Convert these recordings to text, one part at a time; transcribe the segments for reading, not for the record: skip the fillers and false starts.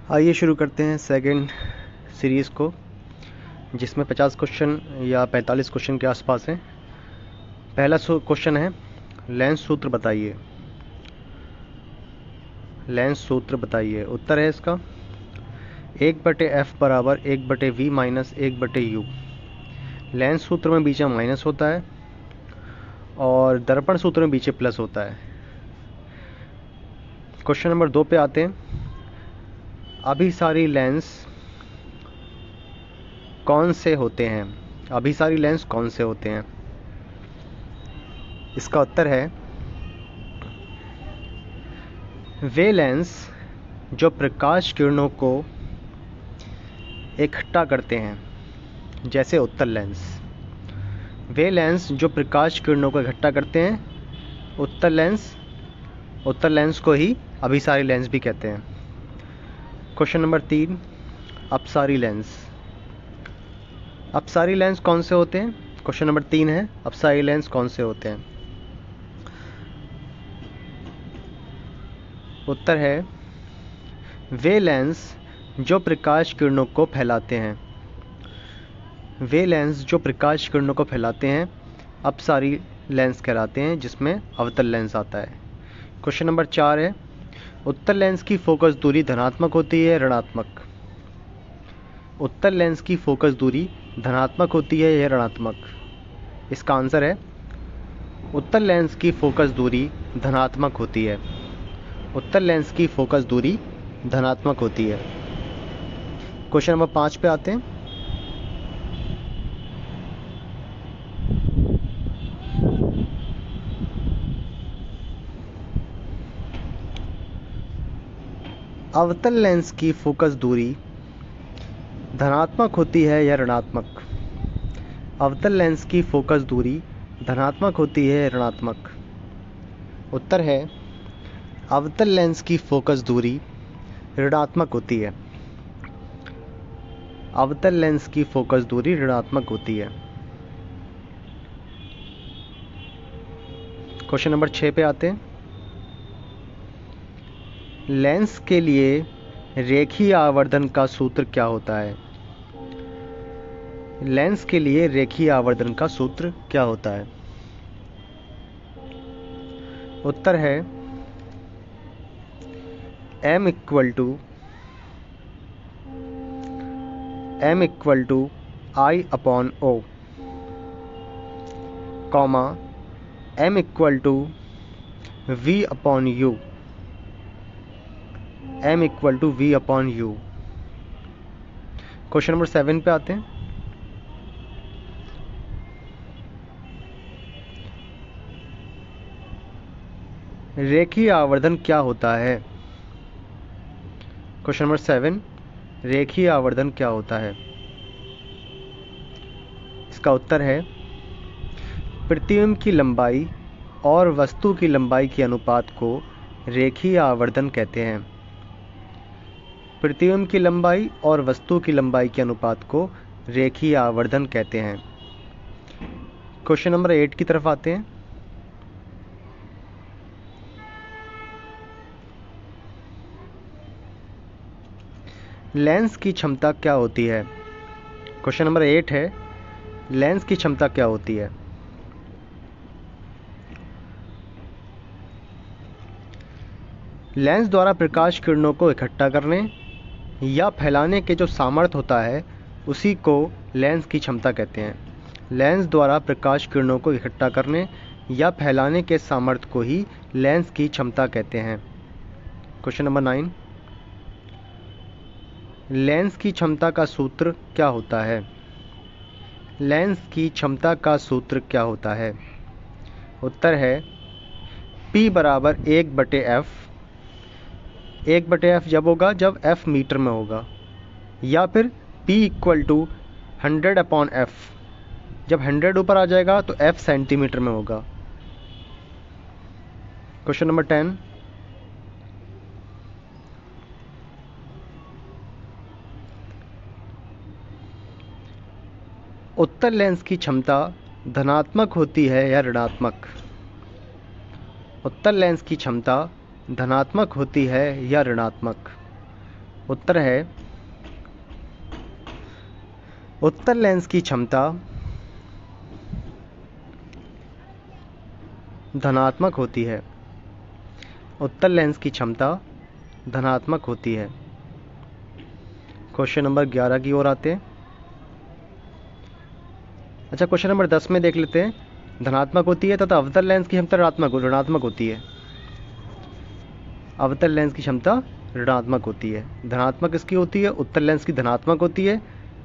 आइए शुरू करते हैं सेकंड सीरीज़ को, जिसमें 50 क्वेश्चन या 45 क्वेश्चन के आसपास हैं। पहला क्वेश्चन है, लेंस सूत्र बताइए। लेंस सूत्र बताइए। उत्तर है इसका 1/f बराबर 1/v माइनस 1/u। लेंस सूत्र में बीच में माइनस होता है और दर्पण सूत्र में बीच में प्लस होता है। क्वेश्चन नंबर 2 पे आते हैं। अभिसारी लेंस कौन से होते हैं? अभिसारी लेंस कौन से होते हैं? इसका उत्तर है वे लेंस जो प्रकाश किरणों को इकट्ठा करते हैं, जैसे उत्तल लेंस। वे लेंस जो प्रकाश किरणों को इकट्ठा करते हैं, उत्तल लेंस को ही अभिसारी लेंस भी कहते हैं। क्वेश्चन नंबर 3, अपसारी लेंस। अपसारी लेंस कौन से होते हैं? क्वेश्चन नंबर 3 है, अपसारी लेंस कौन से होते हैं? उत्तर है वे लेंस जो प्रकाश किरणों को फैलाते हैं। वे लेंस जो प्रकाश किरणों को फैलाते हैं अपसारी लेंस कहलाते हैं, जिसमें अवतल लेंस आता है। क्वेश्चन नंबर 4 है, उत्तल लेंस की फोकस दूरी धनात्मक होती है ऋणात्मक? उत्तल लेंस की फोकस दूरी धनात्मक होती है या ऋणात्मक? इसका आंसर है उत्तल लेंस की फोकस दूरी धनात्मक होती है। उत्तल लेंस की फोकस दूरी धनात्मक होती है। क्वेश्चन नंबर 5 पे आते हैं। अवतल लेंस की फोकस दूरी धनात्मक होती है या ऋणात्मक? अवतल लेंस की फोकस दूरी धनात्मक होती है या ऋणात्मक? उत्तर है अवतल लेंस की फोकस दूरी ऋणात्मक होती है। अवतल लेंस की फोकस दूरी ऋणात्मक होती है। क्वेश्चन नंबर 6 पे आते हैं। लेंस के लिए रेखीय आवर्धन का सूत्र क्या होता है? लेंस के लिए रेखीय आवर्धन का सूत्र क्या होता है? उत्तर है m equal to I upon O, comma m equal to V upon U। m equal to V upon U। Question number 7 पे आते हैं। रेखीय आवर्धन क्या होता है? क्वेश्चन नंबर 7, रेखीय आवर्धन क्या होता है? इसका उत्तर है प्रतिबिंब की लंबाई और वस्तु की लंबाई के अनुपात को रेखीय आवर्धन कहते हैं। प्रतिबिंब की लंबाई और वस्तु की लंबाई के अनुपात को रेखीय आवर्धन कहते हैं। क्वेश्चन नंबर 8 की तरफ आते हैं। लेंस की क्षमता क्या होती है? क्वेश्चन नंबर 8 है, लेंस की क्षमता क्या होती है? लेंस द्वारा प्रकाश किरणों को इकट्ठा करने या फैलाने के जो सामर्थ्य होता है, उसी को लेंस की क्षमता कहते हैं। लेंस द्वारा प्रकाश किरणों को इकट्ठा करने या फैलाने के सामर्थ्य को ही लेंस की क्षमता कहते हैं। क्वेश्चन नंबर 9, लेंस की क्षमता का सूत्र क्या होता है? लेंस की क्षमता का सूत्र क्या होता है? उत्तर है P बराबर 1/f। 1/f जब होगा जब f मीटर में होगा, या फिर P इक्वल टू 100/f। जब 100 ऊपर आ जाएगा तो f सेंटीमीटर में होगा। क्वेश्चन नंबर 10, उत्तल लेंस की क्षमता धनात्मक होती है या ऋणात्मक? उत्तल लेंस की क्षमता धनात्मक होती है या ऋणात्मक? उत्तर है उत्तल लेंस की क्षमता धनात्मक होती है। उत्तल लेंस की क्षमता धनात्मक होती है। क्वेश्चन नंबर 11 की ओर आते हैं। अच्छा, क्वेश्चन नंबर 10 में देख लेते हैं। धनात्मक होती है तथा अवतल लेंस की क्षमता ऋणात्मक होती है। अवतल लेंस की क्षमता ऋणात्मक होती है। धनात्मक किसकी होती है? उत्तल लेंस की धनात्मक होती है।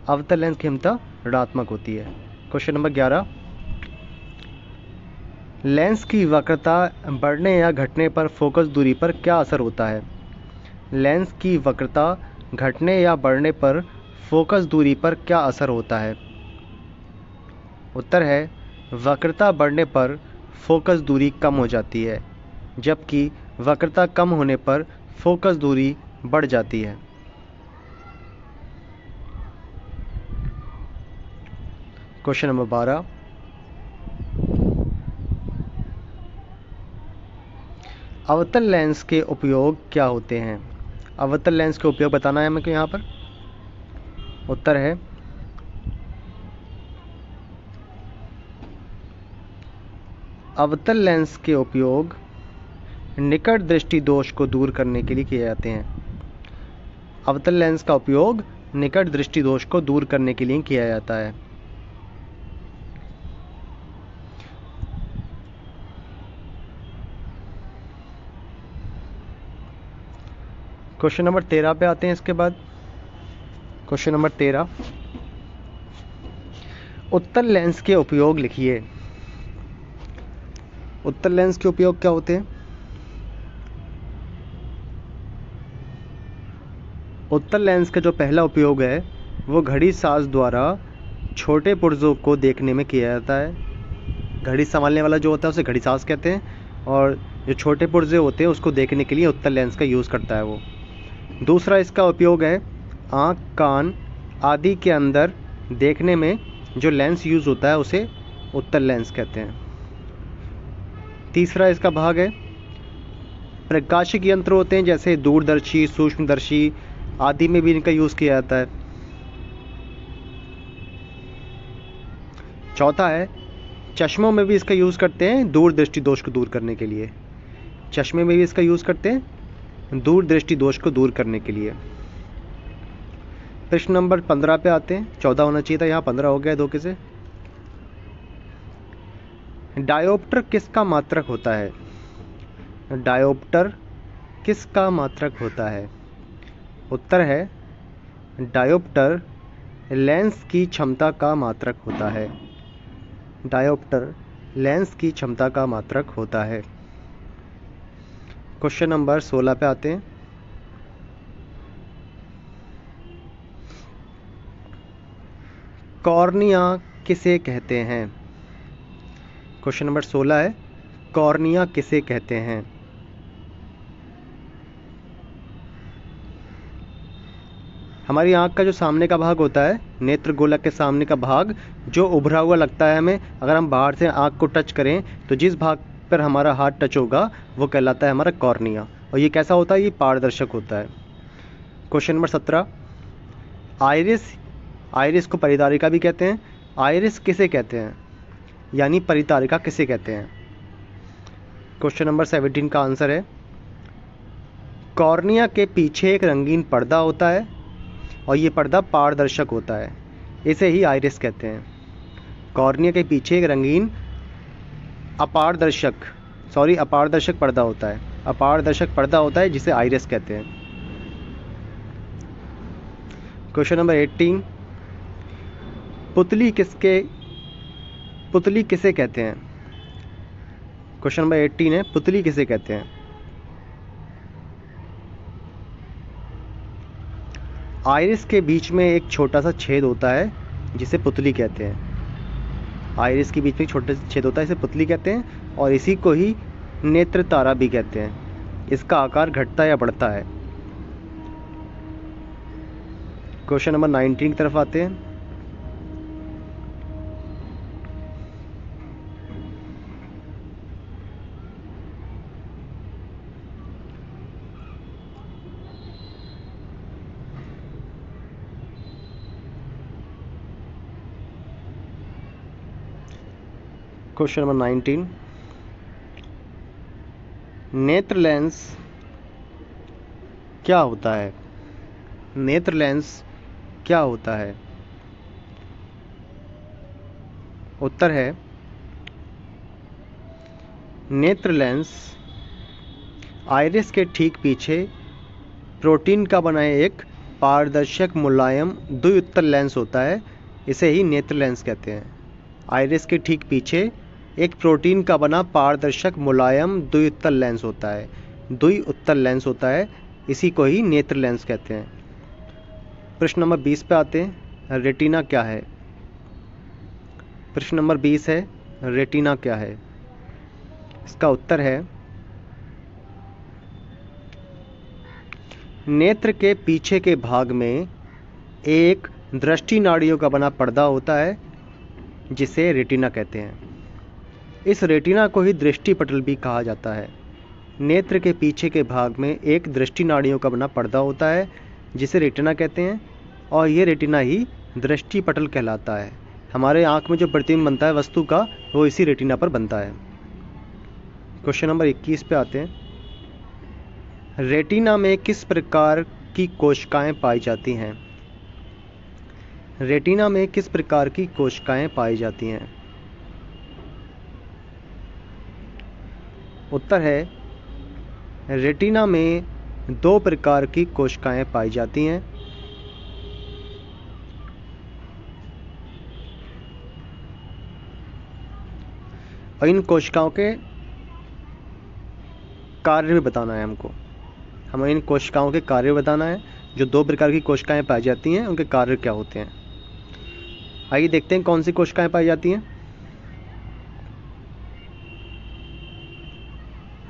अवतल लेंस की क्षमता ऋणात्मक होती है। क्वेश्चन नंबर 11, लेंस की वक्रता बढ़ने या घटने पर फोकस दूरी पर क्या असर होता है? लेंस की वक्रता घटने या बढ़ने पर फोकस दूरी पर क्या असर होता है? उत्तर है वक्रता बढ़ने पर फोकस दूरी कम हो जाती है, जबकि वक्रता कम होने पर फोकस दूरी बढ़ जाती है। क्वेश्चन नंबर 12, अवतल लेंस के उपयोग क्या होते हैं? अवतल लेंस के उपयोग बताना है हमें यहाँ पर। उत्तर है अवतल लेंस के उपयोग निकट दृष्टि दोष को दूर करने के लिए किए जाते हैं। अवतल लेंस का उपयोग निकट दृष्टि दोष को दूर करने के लिए किया जाता है। क्वेश्चन नंबर 13 पे आते हैं। इसके बाद क्वेश्चन नंबर 13, उत्तल लेंस के उपयोग लिखिए। उत्तल लेंस के उपयोग क्या होते हैं? उत्तल लेंस का जो पहला उपयोग है वो घड़ी साज द्वारा छोटे पुर्जों को देखने में किया जाता है। घड़ी संभालने वाला जो होता है उसे घड़ी साज कहते हैं, और जो छोटे पुर्जे होते हैं उसको देखने के लिए उत्तल लेंस का यूज़ करता है वो। दूसरा इसका उपयोग है आँख, कान आदि के अंदर देखने में जो लेंस यूज़ होता है उसे उत्तल लेंस कहते हैं। तीसरा इसका भाग है प्रकाशिक यंत्र होते हैं जैसे दूरदर्शी, सूक्ष्मदर्शी आदि में भी इनका यूज़ किया जाता है। चौथा है चश्मों में भी इसका यूज़ करते हैं दूर दृष्टि दोष को दूर करने के लिए। चश्मे में भी इसका यूज़ करते हैं दूर दृष्टि दोष को दूर करने के लिए। प्रश्न नंबर 15 पे आते हैं। 14 होना चाहिए था, यहाँ 15 हो गया धोखे से। डायोप्टर किसका मात्रक होता है? डायोप्टर किसका मात्रक होता है? उत्तर है डायोप्टर लेंस की क्षमता का मात्रक होता है। डायोप्टर लेंस की क्षमता का मात्रक होता है। क्वेश्चन नंबर 16 पे आते हैं। कॉर्निया किसे कहते हैं? क्वेश्चन नंबर 16 है कॉर्निया किसे कहते हैं? हमारी आँख का जो सामने का भाग होता है, नेत्र गोलक के सामने का भाग जो उभरा हुआ लगता है हमें, अगर हम बाहर से आँख को टच करें तो जिस भाग पर हमारा हाथ टच होगा वो कहलाता है हमारा कॉर्निया। और ये कैसा होता है? ये पारदर्शक होता है। क्वेश्चन नंबर 17, आइरिस को परितारिका भी कहते हैं। आइरिस किसे कहते हैं, यानी परितारिका किसे कहते हैं? क्वेश्चन नंबर 17 का आंसर है कॉर्निया के पीछे एक रंगीन पर्दा होता है और ये पर्दा पारदर्शक होता है, इसे ही आइरिस कहते हैं। कॉर्निया के पीछे एक रंगीन अपारदर्शक पर्दा होता है। अपारदर्शक पर्दा होता है जिसे आइरिस कहते हैं। क्वेश्चन नंबर 18, पुतली किसे कहते हैं? क्वेश्चन नंबर 18 है पुतली किसे कहते हैं? आइरिस के बीच में एक छोटा सा छेद होता है जिसे पुतली कहते हैं। आइरिस के बीच में एक छोटा सा छेद होता है इसे पुतली कहते हैं, और इसी को ही नेत्र तारा भी कहते हैं। इसका आकार घटता या बढ़ता है। क्वेश्चन नंबर 19 की तरफ आते हैं। क्वेश्चन नंबर 19, नेत्र लेंस क्या होता है? नेत्र लेंस क्या होता है? उत्तर है, नेत्र लेंस आइरिस के ठीक पीछे प्रोटीन का बना एक पारदर्शक मुलायम द्विउत्तल लेंस होता है। इसे ही नेत्र लेंस कहते हैं। आइरिस के ठीक पीछे एक प्रोटीन का बना पारदर्शक मुलायम द्विउत्तल लेंस होता है। द्विउत्तल लेंस होता है, इसी को ही नेत्र लेंस कहते हैं। प्रश्न नंबर 20 पे आते हैं। रेटिना क्या है? प्रश्न नंबर 20 है, रेटिना क्या है? इसका उत्तर है, नेत्र के पीछे के भाग में एक दृष्टि नाड़ियों का बना पर्दा होता है, जिसे रेटिना कहते हैं। इस रेटिना को ही दृष्टि पटल भी कहा जाता है। नेत्र के पीछे के भाग में एक दृष्टि नाड़ियों का बना पर्दा होता है, जिसे रेटिना कहते हैं, और ये रेटिना ही दृष्टि पटल कहलाता है। हमारे आँख में जो प्रतिबिंब बनता है वस्तु का, वो इसी रेटिना पर बनता है। क्वेश्चन नंबर 21 पे आते हैं। रेटिना में किस प्रकार की कोशिकाएं पाई जाती हैं? रेटिना में किस प्रकार की कोशिकाएं पाई जाती हैं? उत्तर है, रेटिना में 2 प्रकार की कोशिकाएं पाई जाती हैं। और इन कोशिकाओं के कार्य भी बताना है हमको। हमें इन कोशिकाओं के कार्य बताना है। जो 2 प्रकार की कोशिकाएं पाई जाती हैं, उनके कार्य क्या होते हैं। आइए देखते हैं कौन सी कोशिकाएं पाई जाती हैं।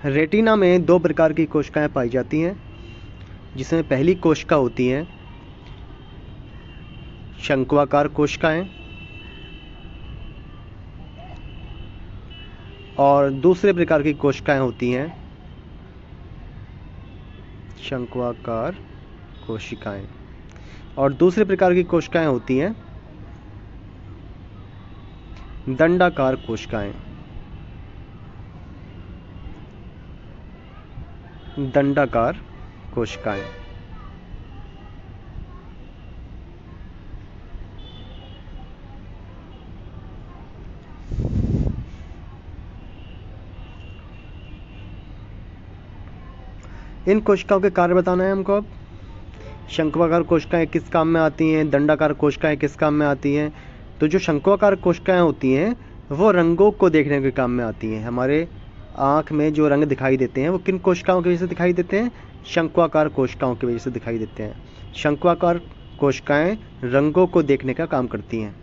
रेटिना में 2 प्रकार की कोशिकाएं पाई जाती हैं, जिसमें पहली कोशिका होती हैं शंक्वाकार कोशिकाएं, और दूसरे प्रकार की कोशिकाएं होती हैं शंक्वाकार कोशिकाएं, और दूसरे प्रकार की कोशिकाएं होती हैं दंडाकार कोशिकाएं। दंडाकार कोशिकाएं। इन कोशिकाओं के कार्य बताना है हमको। अब शंक्वाकार कोशिकाएं किस काम में आती हैं, दंडाकार कोशिकाएं किस काम में आती हैं। तो जो शंक्वाकार कोशिकाएं होती हैं, वो रंगों को देखने के काम में आती हैं। हमारे आँख में जो रंग दिखाई देते हैं, वो किन कोशिकाओं की वजह से दिखाई देते हैं? शंक्वाकार कोशिकाओं की वजह से दिखाई देते हैं। शंक्वाकार कोशिकाएं रंगों को देखने का काम करती हैं।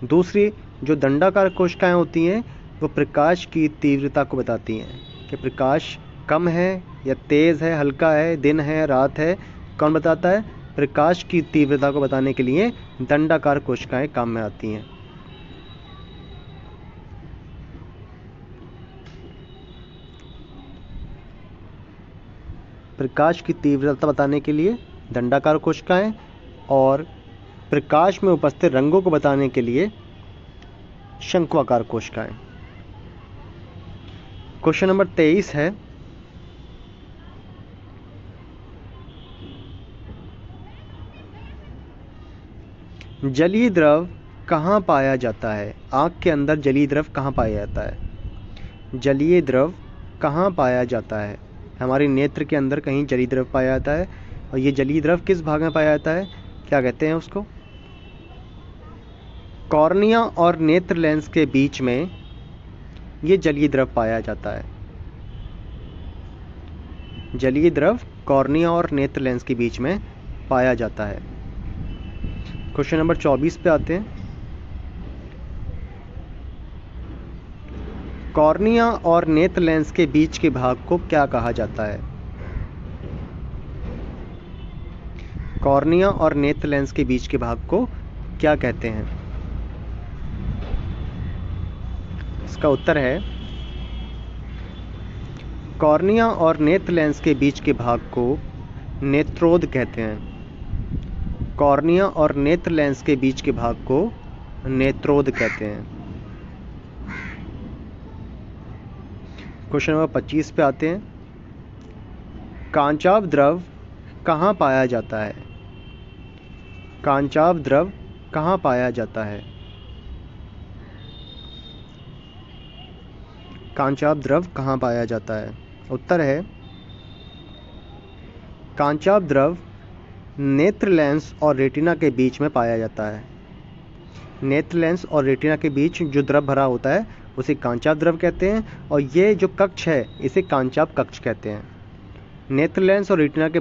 दूसरी जो दंडाकार कोशिकाएं होती हैं, वो प्रकाश की तीव्रता को बताती हैं कि प्रकाश कम है या तेज़ है, हल्का है, दिन है, रात है। कौन बताता है? प्रकाश की तीव्रता को बताने के लिए दंडाकार कोशिकाएं काम में आती हैं। प्रकाश की तीव्रता बताने के लिए दंडाकार कोशिकाएं, और प्रकाश में उपस्थित रंगों को बताने के लिए शंक्वाकार कोशिकाएं। क्वेश्चन नंबर 23 है, जलीय द्रव कहाँ पाया जाता है? आँख के अंदर जलीय द्रव कहाँ पाया जाता है? जलीय द्रव कहाँ पाया जाता है? हमारे नेत्र के अंदर कहीं जलीय द्रव पाया जाता है। और ये जलीय द्रव किस भाग में पाया जाता है? क्या कहते हैं उसको? कॉर्निया और नेत्र लेंस के बीच में ये जलीय द्रव पाया जाता है। जलीय द्रव कॉर्निया और नेत्र लेंस के बीच में पाया जाता है। क्वेश्चन नंबर 24 पे आते हैं। कॉर्निया और नेत्र लेंस के बीच के भाग को क्या कहा जाता है? कॉर्निया और नेत्र लेंस के बीच के भाग को क्या कहते हैं? इसका उत्तर है, कॉर्निया और नेत्र लेंस के बीच के भाग को नेत्रोद कहते हैं। कॉर्निया और नेत्र लेंस के बीच के भाग को नेत्रोद कहते हैं। क्वेश्चन नंबर 25 पे आते हैं। कांचाभ द्रव कहाँ पाया जाता है? कांचाभ द्रव कहाँ पाया जाता है? कांचाभ द्रव कहाँ पाया जाता है? उत्तर है कांचाभ द्रव नेत्र लेंस और रेटिना के बीच में पाया जाता है। नेत्र लेंस और रेटिना के बीच जो द्रव भरा होता है उसे कांचाभ द्रव कहते हैं, और ये जो कक्ष है इसे कांचाभ कक्ष कहते हैं। नेत्र लेंस और रेटिना के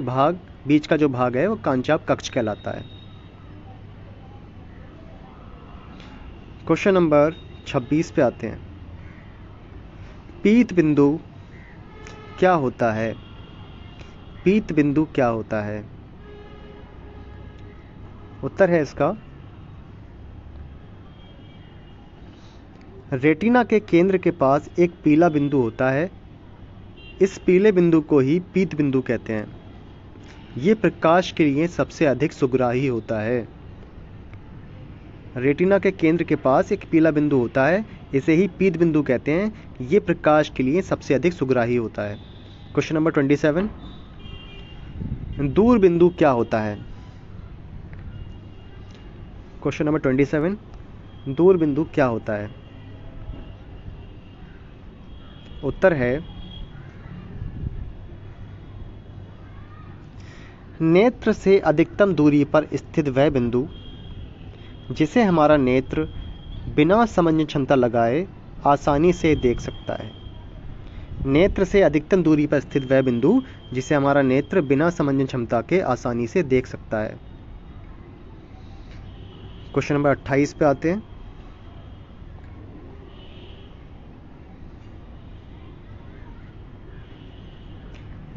बीच का जो भाग है वो कांचाभ कक्ष कहलाता है। क्वेश्चन नंबर 26 पे आते हैं। पीत बिंदु क्या होता है? पीत बिंदु क्या होता है? उत्तर है इसका रेटिना के केंद्र के पास एक पीला बिंदु होता है। इस पीले बिंदु को ही पीत बिंदु कहते हैं। ये प्रकाश के लिए सबसे अधिक सुग्राही होता है। रेटिना के केंद्र के पास एक पीला बिंदु होता है, इसे ही पीत बिंदु कहते हैं। ये प्रकाश के लिए सबसे अधिक सुग्राही होता है। Question number 27। दूर बिंदु क्या होता है? Question number 27। दूर बिंदु क्या होता है? उत्तर है नेत्र से अधिकतम दूरी पर स्थित वह बिंदु जिसे हमारा नेत्र बिना समझ क्षमता लगाए आसानी से देख सकता है। नेत्र से अधिकतम दूरी पर स्थित वह बिंदु जिसे हमारा नेत्र बिना समझ क्षमता के आसानी से देख सकता है। क्वेश्चन नंबर 28 पे आते हैं।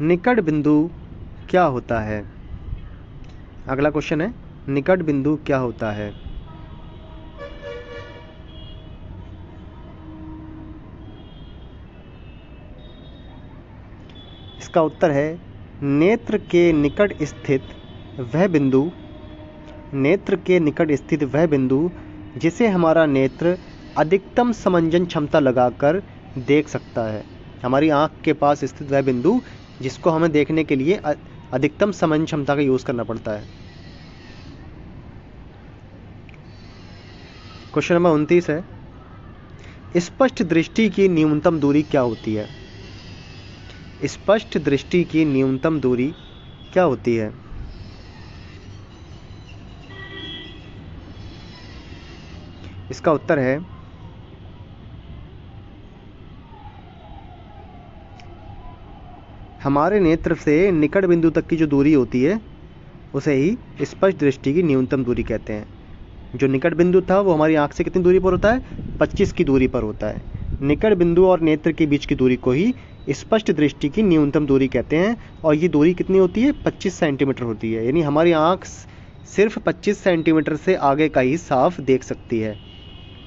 निकट बिंदु क्या होता है? अगला क्वेश्चन है निकट बिंदु क्या होता है? इसका उत्तर है नेत्र के निकट स्थित वह बिंदु, नेत्र के निकट स्थित वह बिंदु जिसे हमारा नेत्र अधिकतम समंजन क्षमता लगाकर देख सकता है। हमारी आंख के पास स्थित वह बिंदु जिसको हमें देखने के लिए अधिकतम समंजन क्षमता का यूज करना पड़ता है। क्वेश्चन नंबर 29 है। स्पष्ट दृष्टि की न्यूनतम दूरी क्या होती है? स्पष्ट दृष्टि की न्यूनतम दूरी क्या होती है? इसका उत्तर है हमारे नेत्र से निकट बिंदु तक की जो दूरी होती है उसे ही स्पष्ट दृष्टि की न्यूनतम दूरी कहते हैं। जो निकट बिंदु था वो हमारी आंख से कितनी दूरी पर होता है? 25 की दूरी पर होता है। निकट बिंदु और नेत्र के बीच की दूरी को ही स्पष्ट दृष्टि की न्यूनतम दूरी कहते हैं, और ये दूरी कितनी होती है? 25 सेंटीमीटर होती है। यानी हमारी आंख सिर्फ 25 सेंटीमीटर से आगे का ही साफ देख सकती है।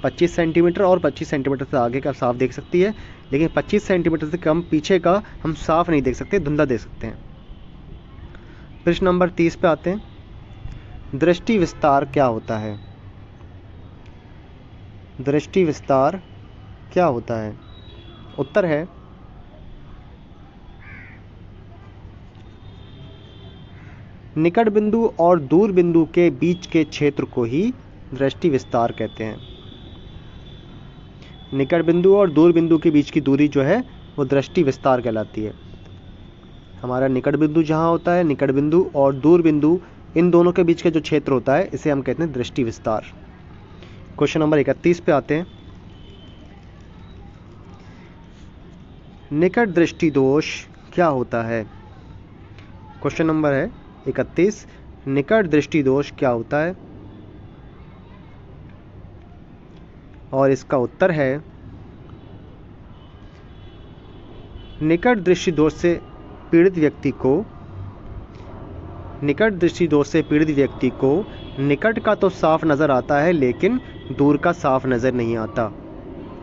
25 सेंटीमीटर और 25 सेंटीमीटर से आगे का साफ देख सकती है, लेकिन 25 सेंटीमीटर से कम पीछे का हम साफ नहीं देख सकते, धुंधला देख सकते हैं। प्रश्न नंबर 30 पे आते हैं। दृष्टि विस्तार क्या होता है? दृष्टि विस्तार क्या होता है? उत्तर है निकट बिंदु और दूर बिंदु के बीच के क्षेत्र को ही दृष्टि विस्तार कहते हैं। निकट बिंदु और दूर बिंदु के बीच की दूरी जो है वो दृष्टि विस्तार कहलाती है। हमारा निकट बिंदु जहाँ होता है, निकट बिंदु और दूर बिंदु इन दोनों के बीच का जो क्षेत्र होता है इसे हम कहते हैं दृष्टि विस्तार। क्वेश्चन नंबर 31 पे आते हैं। निकट दृष्टि दोष क्या होता है? क्वेश्चन नंबर है 31। निकट दृष्टि दोष क्या होता है? और इसका उत्तर है निकट दृष्टि दोष से पीड़ित व्यक्ति को निकट का तो साफ नज़र आता है लेकिन दूर का साफ नज़र नहीं आता,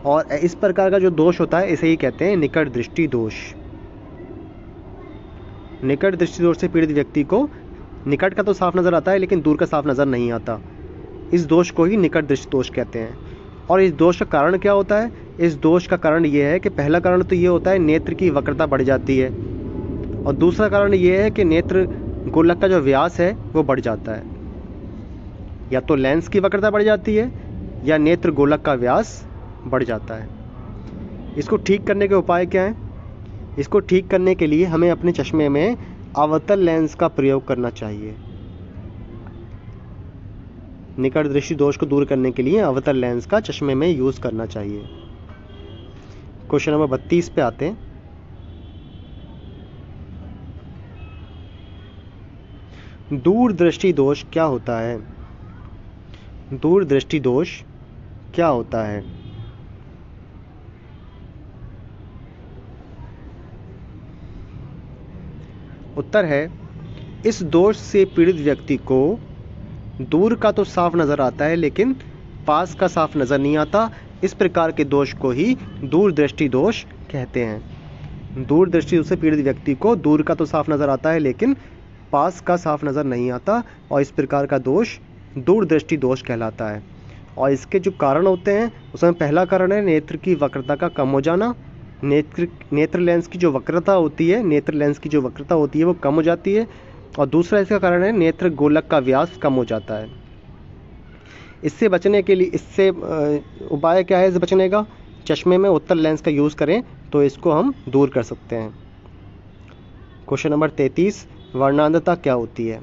और इस प्रकार का जो दोष होता है इसे ही कहते हैं निकट दृष्टि दोष। निकट दृष्टि दोष से पीड़ित व्यक्ति को निकट का तो साफ नज़र आता है लेकिन दूर का साफ नज़र नहीं आता, इस दोष को ही निकट दृष्टि दोष कहते हैं। और इस दोष का कारण क्या होता है? इस दोष का कारण ये है कि पहला कारण तो ये होता है नेत्र की वक्रता बढ़ जाती है, और दूसरा कारण ये है कि नेत्र गोलक का जो व्यास है वो बढ़ जाता है। या तो लेंस की वक्रता बढ़ जाती है या नेत्र गोलक का व्यास बढ़ जाता है। इसको ठीक करने के उपाय क्या हैं? इसको ठीक करने के लिए हमें अपने चश्मे में अवतल लेंस का प्रयोग करना चाहिए। निकट दृष्टि दोष को दूर करने के लिए अवतल लेंस का चश्मे में यूज करना चाहिए। क्वेश्चन नंबर 32 पे आते हैं। दूरदृष्टि दोष क्या होता है? दूरदृष्टि दोष क्या होता है? उत्तर है, इस दोष से पीड़ित व्यक्ति को दूर का तो साफ नजर आता है लेकिन पास का साफ नजर नहीं आता। इस प्रकार के दोष को ही दूरदृष्टि दोष कहते हैं। दूरदृष्टि से पीड़ित व्यक्ति को दूर का तो साफ नजर आता है लेकिन पास का साफ नजर नहीं आता, और इस प्रकार का दोष दूरदृष्टि दोष कहलाता है। और इसके जो कारण होते हैं उसमें पहला कारण है नेत्र की वक्रता का कम हो जाना। नेत्र लेंस की जो वक्रता होती है, नेत्र लेंस की जो वक्रता होती है वो कम हो जाती है। और दूसरा इसका कारण है नेत्र गोलक का व्यास कम हो जाता है। इससे बचने के लिए उपाय क्या है? इससे बचने का चश्मे में उत्तल लेंस का यूज़ करें तो इसको हम दूर कर सकते हैं। क्वेश्चन नंबर 33, वर्णांधता क्या होती है?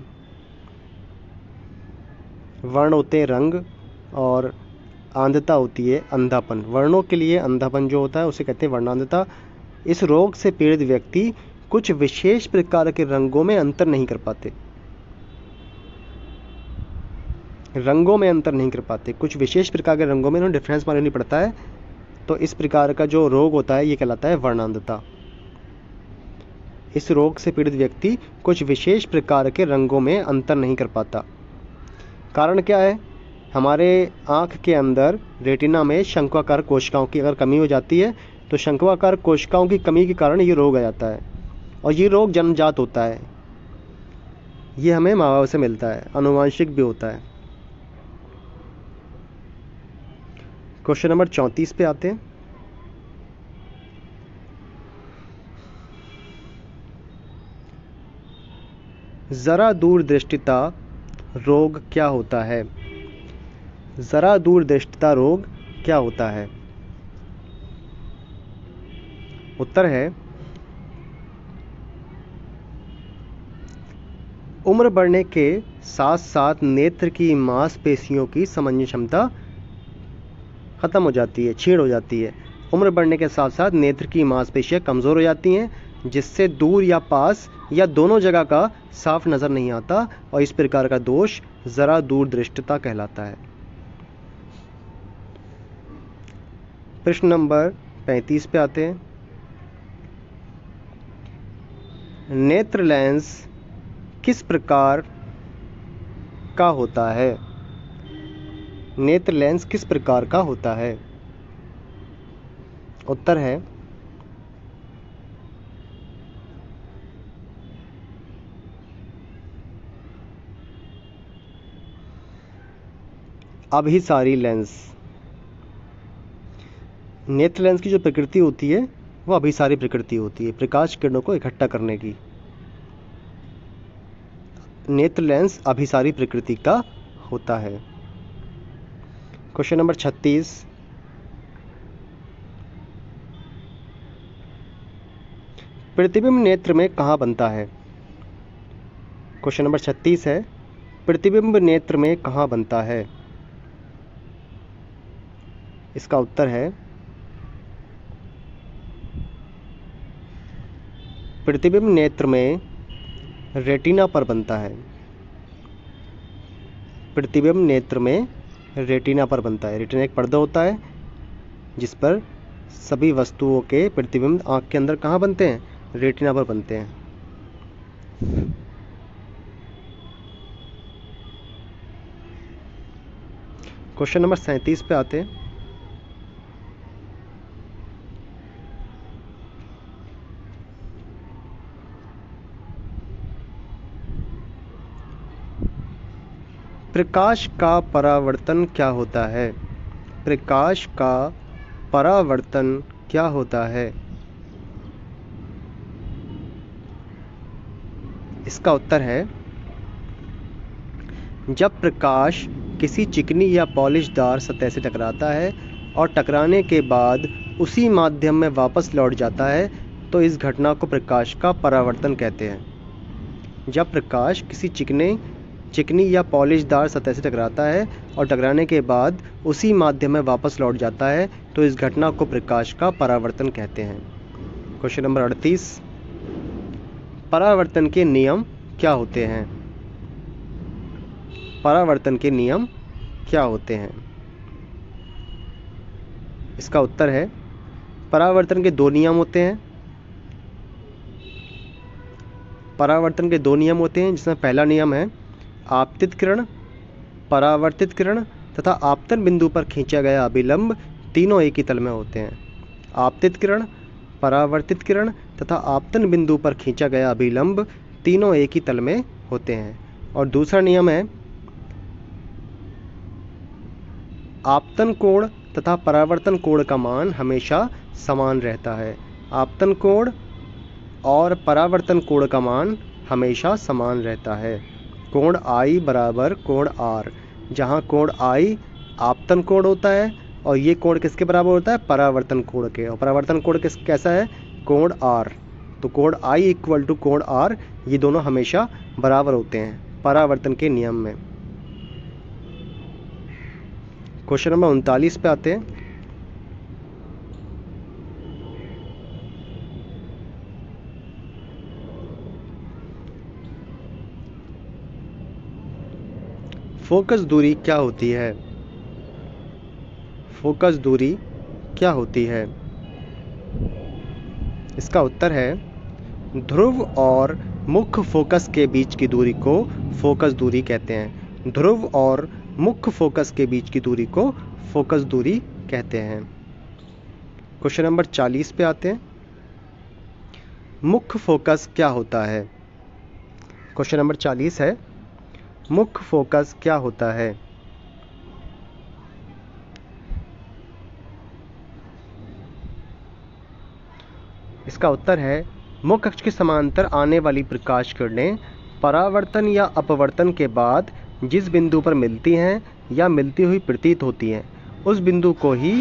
वर्ण होते हैं रंग और आंधता होती है अंधापन। वर्णों के लिए अंधापन जो होता है उसे कहते हैं वर्णांधता। इस रोग से पीड़ित व्यक्ति कुछ विशेष प्रकार के रंगों में अंतर नहीं कर पाते। रंगों में अंतर नहीं कर पाते, कुछ विशेष प्रकार के रंगों में उन्हें डिफरेंस मालूम नहीं पड़ता है। तो इस प्रकार का जो रोग होता है ये कहलाता है वर्णांधता। इस रोग से पीड़ित व्यक्ति कुछ विशेष प्रकार के रंगों में अंतर नहीं कर पाता। कारण क्या है? हमारे आँख के अंदर रेटिना में शंक्वाकार कोशिकाओं की अगर कमी हो जाती है तो शंक्वाकार कोशिकाओं की कमी के कारण ये रोग आ जाता है, और ये रोग जन्मजात होता है। ये हमें माँ बाप से मिलता है, आनुवांशिक भी होता है। क्वेश्चन नंबर 34 पे आते हैं। जरा दूरदृष्टिता रोग क्या होता है? जरा दूरदृष्टिता रोग क्या होता है? उत्तर है, उम्र बढ़ने के साथ साथ नेत्र की मांसपेशियों की समझने क्षमता खत्म हो जाती है, छीड़ हो जाती है। उम्र बढ़ने के साथ साथ नेत्र की मांसपेशियां कमजोर हो जाती हैं, जिससे दूर या पास या दोनों जगह का साफ नजर नहीं आता, और इस प्रकार का दोष जरा दूरदृष्टिता कहलाता है। प्रश्न नंबर 35 पे आते हैं। नेत्र लेंस किस प्रकार का होता है? नेत्र लेंस किस प्रकार का होता है? उत्तर है, अभिसारी लेंस। नेत्र लेंस की जो प्रकृति होती है वो अभिसारी प्रकृति होती है, प्रकाश किरणों को इकट्ठा करने की। नेत्र लेंस अभिसारी प्रकृति का होता है। क्वेश्चन नंबर 36, प्रतिबिंब नेत्र में कहाँ बनता है? क्वेश्चन नंबर 36 है, प्रतिबिंब नेत्र में कहाँ बनता है? इसका उत्तर है, प्रतिबिंब नेत्र में रेटिना पर बनता है। प्रतिबिंब नेत्र में रेटिना पर बनता है। रेटिना एक पर्दा होता है जिस पर सभी वस्तुओं के प्रतिबिंब आँख के अंदर कहाँ बनते हैं? रेटिना पर बनते हैं। क्वेश्चन नंबर 37 पे आते हैं। प्रकाश का परावर्तन क्या होता है? प्रकाश का परावर्तन क्या होता है? इसका उत्तर है, जब प्रकाश किसी चिकनी या पॉलिशदार सतह से टकराता है और टकराने के बाद उसी माध्यम में वापस लौट जाता है तो इस घटना को प्रकाश का परावर्तन कहते हैं। जब प्रकाश किसी चिकनी या पॉलिशदार सतह से टकराता है और टकराने के बाद उसी माध्यम में वापस लौट जाता है तो इस घटना को प्रकाश का परावर्तन कहते हैं। क्वेश्चन नंबर 38, परावर्तन के नियम क्या होते हैं? परावर्तन के नियम क्या होते हैं? इसका उत्तर है, परावर्तन के दो नियम होते हैं। परावर्तन के दो नियम होते हैं, जिसमें पहला नियम है आपतित किरण, परावर्तित किरण तथा आपतन बिंदु पर खींचा गया अभिलंब तीनों एक ही तल में होते हैं। आपतित किरण, परावर्तित किरण तथा आपतन बिंदु पर खींचा गया अभिलंब तीनों एक ही तल में होते हैं। और दूसरा नियम है आपतन कोण तथा परावर्तन कोण का मान हमेशा समान रहता है। आपतन कोण और परावर्तन कोण का मान हमेशा समान रहता है। कोण I बराबर कोण R, जहाँ कोण I आपतन कोण होता है और ये कोण किसके बराबर होता है? परावर्तन कोण के। और परावर्तन कोण कैसा है? कोण R। तो कोण I इक्वल टू कोण R, ये दोनों हमेशा बराबर होते हैं परावर्तन के नियम में। क्वेश्चन नंबर 39 पे आते हैं। फोकस दूरी क्या होती है? फोकस दूरी क्या होती है? इसका उत्तर है, ध्रुव और मुख्य फोकस के बीच की दूरी को फोकस दूरी कहते हैं। ध्रुव और मुख्य फोकस के बीच की दूरी को फोकस दूरी कहते हैं। क्वेश्चन नंबर 40 पे आते हैं। मुख्य फोकस क्या होता है? क्वेश्चन नंबर 40 है, मुख्य फोकस क्या होता है? इसका उत्तर है, मुख्य अक्ष के समांतर आने वाली प्रकाश किरणें परावर्तन या अपवर्तन के बाद जिस बिंदु पर मिलती हैं या मिलती हुई प्रतीत होती हैं, उस बिंदु को ही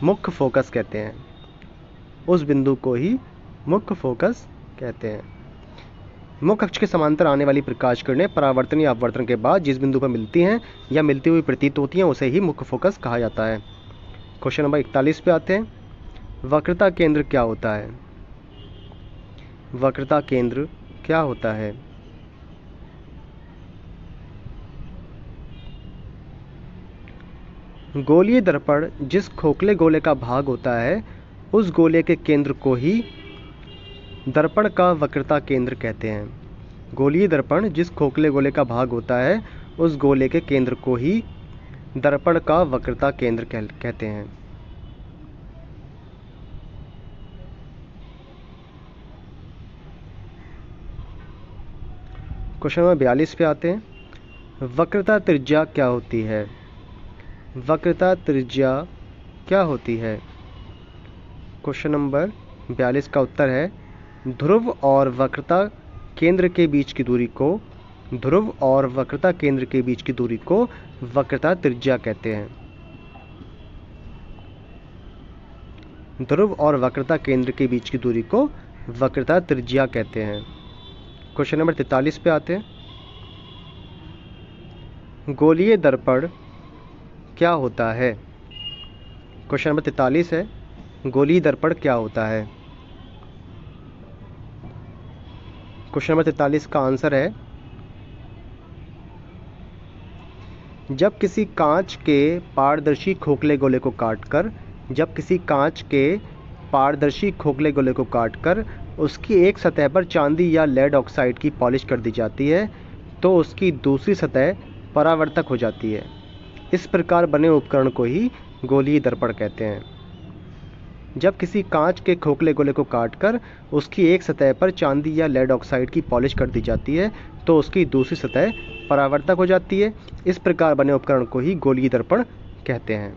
मुख्य फोकस कहते हैं। उस बिंदु को ही मुख्य फोकस कहते हैं। मुख्य अक्ष के समांतर आने वाली प्रकाश किरणें परावर्तन या अपवर्तन के बाद जिस बिंदु पर मिलती हैं या मिलती हुई प्रतीत होती हैं, उसे ही मुख्य फोकस कहा जाता है। क्वेश्चन नंबर 41 पे आते हैं। वक्रता केंद्र क्या होता है? वक्रता केंद्र क्या होता है? गोलीय दर्पण जिस खोखले गोले का भाग होता है, उस गोले के केंद्र को ही दर्पण का वक्रता केंद्र कहते हैं। गोलीय दर्पण जिस खोखले गोले का भाग होता है, उस गोले के केंद्र को ही दर्पण का वक्रता केंद्र कहते हैं। क्वेश्चन नंबर 42 पे आते हैं। वक्रता त्रिज्या क्या होती है? वक्रता त्रिज्या क्या होती है? क्वेश्चन नंबर 42 का उत्तर है, ध्रुव और वक्रता केंद्र के बीच की दूरी को ध्रुव और वक्रता केंद्र के बीच की दूरी को वक्रता त्रिज्या कहते हैं। ध्रुव और वक्रता केंद्र के बीच की दूरी को वक्रता त्रिज्या कहते हैं। क्वेश्चन नंबर 43 पे आते हैं। गोलीय दर्पण क्या होता है? क्वेश्चन नंबर 43 है, गोलीय दर्पण क्या होता है? क्वेश्चन नंबर 43 का आंसर है, जब किसी कांच के पारदर्शी खोखले गोले को काटकर उसकी एक सतह पर चांदी या लेड ऑक्साइड की पॉलिश कर दी जाती है तो उसकी दूसरी सतह परावर्तक हो जाती है। इस प्रकार बने उपकरण को ही गोलीय दर्पण कहते हैं। जब किसी कांच के खोखले गोले को काटकर उसकी एक सतह पर चांदी या लेड ऑक्साइड की पॉलिश कर दी जाती है तो उसकी दूसरी सतह परावर्तक हो जाती है। इस प्रकार बने उपकरण को ही गोलीय दर्पण कहते हैं।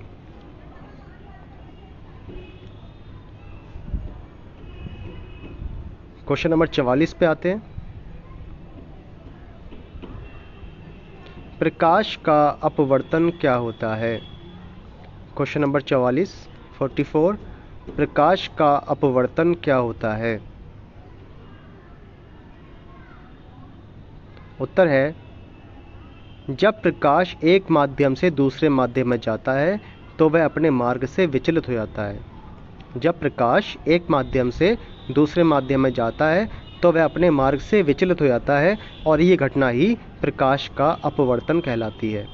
क्वेश्चन नंबर 44 पे आते हैं। प्रकाश का अपवर्तन क्या होता है? क्वेश्चन नंबर 44 प्रकाश का अपवर्तन क्या होता है? उत्तर है, जब प्रकाश एक माध्यम से दूसरे माध्यम में जाता है तो वह अपने मार्ग से विचलित हो जाता है। जब प्रकाश एक माध्यम से दूसरे माध्यम में जाता है तो वह अपने मार्ग से विचलित हो जाता है और ये घटना ही प्रकाश का अपवर्तन कहलाती है।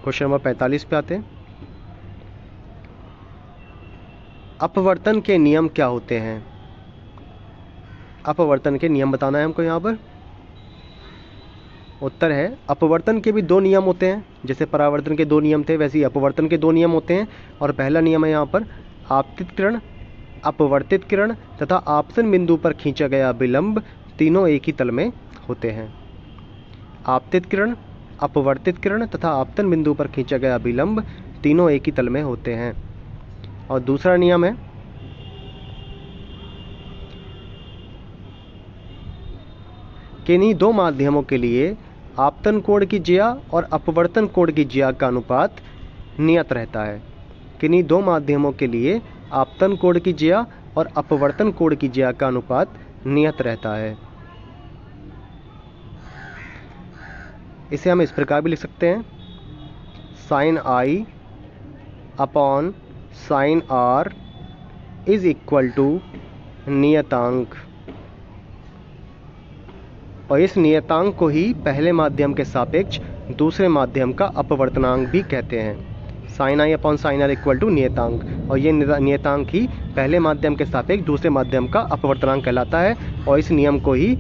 क्वेश्चन नंबर 45 पे आते हैं। अपवर्तन के नियम क्या होते हैं? अपवर्तन के नियम बताना है हमको यहाँ पर। उत्तर है, अपवर्तन के भी दो नियम होते हैं। जैसे परावर्तन के दो नियम थे, वैसे ही अपवर्तन के दो नियम होते हैं। और पहला नियम है यहाँ पर, आपतित किरण, अपवर्तित किरण तथा आपतन बिंदु पर खींचा गया विलंब तीनों एक ही तल में होते हैं। आपतित किरण, अपवर्तित किरण तथा आपतन बिंदु पर खींचा गया विलंब तीनों एक ही तल में होते हैं। और दूसरा नियम है, किन्हीं दो माध्यमों के लिए आपतन कोण की ज्या और अपवर्तन कोण की ज्या का अनुपात नियत रहता है। किन्हीं दो माध्यमों के लिए आपतन कोण की ज्या और अपवर्तन कोण की ज्या का अनुपात नियत रहता है। इसे हम इस प्रकार भी लिख सकते हैं, sine i upon sine r is equal to नियतांक। और इस नियतांक को ही पहले माध्यम के सापेक्ष दूसरे माध्यम का अपवर्तनांक भी कहते हैं। Sine i upon sine r equal to नियतांक, और ये नियतांक ही पहले माध्यम के सापेक्ष दूसरे माध्यम का अपवर्तनांक कहलाता है। और इस नियम को ही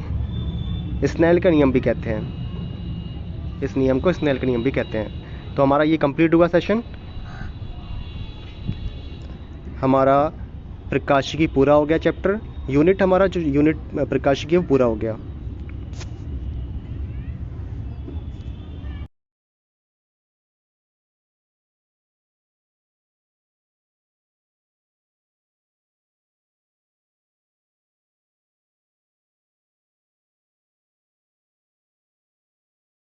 स्नेल का नियम भी कहते हैं। इस नियम को स्नेल का नियम भी कहते हैं। तो हमारा ये कंप्लीट हुआ सेशन। हमारा प्रकाशिकी पूरा हो गया, चैप्टर यूनिट हमारा जो यूनिट प्रकाशिकी वो पूरा हो गया।